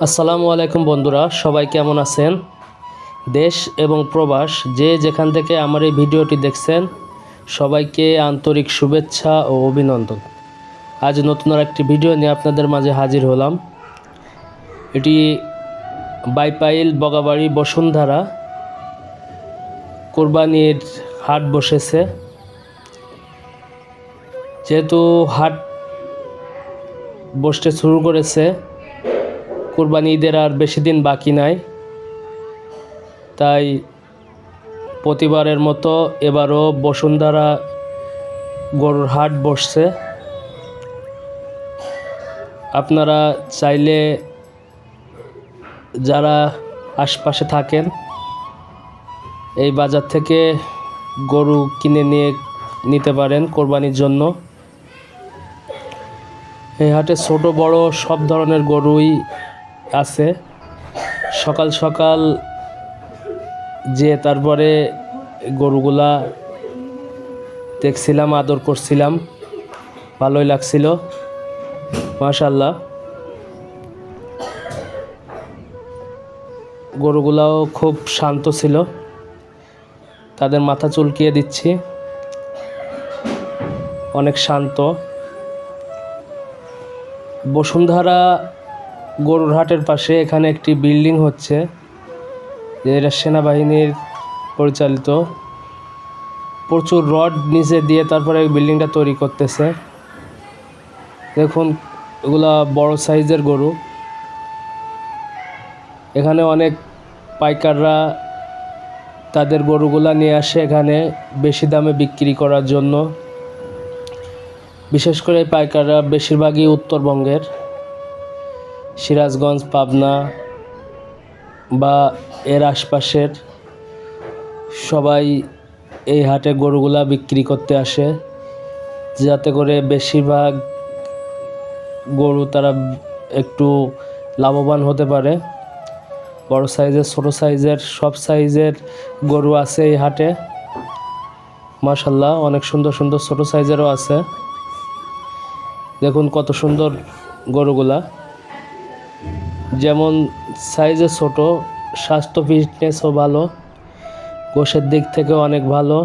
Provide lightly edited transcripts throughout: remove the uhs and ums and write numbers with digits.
আসসালামু আলাইকুম বন্ধুরা, সবাই কেমন আছেন? দেশ এবং প্রবাস যে যেখান থেকে আমার এই ভিডিওটি দেখছেন সবাইকে আন্তরিক শুভেচ্ছা ও অভিনন্দন। আজ নতুন একটি ভিডিও নিয়ে আপনাদের মাঝে হাজির হলাম। এটি বাইপাইল বগাবাড়ি বসুন্ধরা কোরবানির হাট বসেছে। যেহেতু হাট বসতে শুরু করেছে, কোরবানি ঈদের আর বেশি দিন বাকি নাই, তাই প্রতিবারের মতো এবারও বসুন্ধরা গরুর হাট বসছে। আপনারা চাইলে যারা আশপাশে থাকেন এই বাজার থেকে গরু কিনে নিতে পারেন কোরবানির জন্য। এই হাটে ছোট বড় সব ধরনের গরুই আছে। সকাল সকাল যে তারপরে গরুগুলা দেখছিলাম, আদর করছিলাম, ভালোই লাগছিল, মাশাআল্লাহ। গরুগুলাও খুব শান্ত ছিল, তাদের মাথা চুলকিয়ে দিচ্ছি, অনেক শান্ত। বসুন্ধরা গরুর হাটের পাশে এখানে একটি বিল্ডিং হচ্ছে, যেটা সেনাবাহিনীর পরিচালিত। প্রচুর রড নিচে দিয়ে তারপরে বিল্ডিংটা তৈরি করতেছে। দেখুন, এগুলা বড় সাইজের গরু। এখানে অনেক পাইকাররা তাদের গরুগুলা নিয়ে আসে এখানে বেশি দামে বিক্রি করার জন্য। বিশেষ করে পাইকাররা বেশিরভাগই উত্তরবঙ্গের, সিরাজগঞ্জ, পাবনা বা এর আশপাশের সবাই এই হাটে গরুগুলা বিক্রি করতে আসে, যাতে করে বেশিরভাগ গরু তারা একটু লাভবান হতে পারে। বড় সাইজের, ছোট সাইজের, সব সাইজের গরু আছে এই হাটে, মাশাআল্লাহ। অনেক সুন্দর সুন্দর ছোট সাইজেরও আছে। দেখুন কত সুন্দর গরুগুলা, যেমন সাইজে ছোট, স্বাস্থ্য ফিটনেসও ভালো, গোশের দিক থেকেও অনেক ভালো,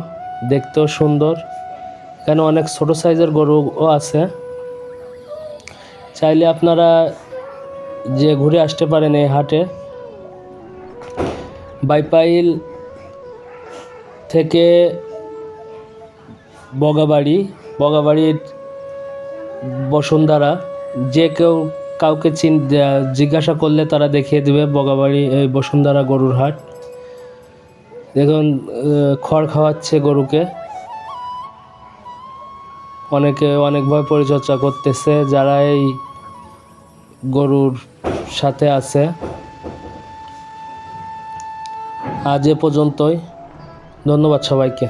দেখতেও সুন্দর। এখানে অনেক ছোট সাইজের গরুও আছে। চাইলে আপনারা যে ঘুরে আসতে পারেন এই হাটে। বাইপাইল থেকে বগাবাড়ির বসুন্ধরা, যে কেউ কাউকে জিজ্ঞাসা করলে তারা দেখিয়ে দেবে বগাবাড়ি এই বসুন্ধরা গরুর হাট। দেখুন খড় খাওয়াচ্ছে গরুকে, অনেকে অনেকভাবে পরিচর্যা করতেছে যারা এই গরুর সাথে আছে। আজ এ পর্যন্তই, ধন্যবাদ সবাইকে।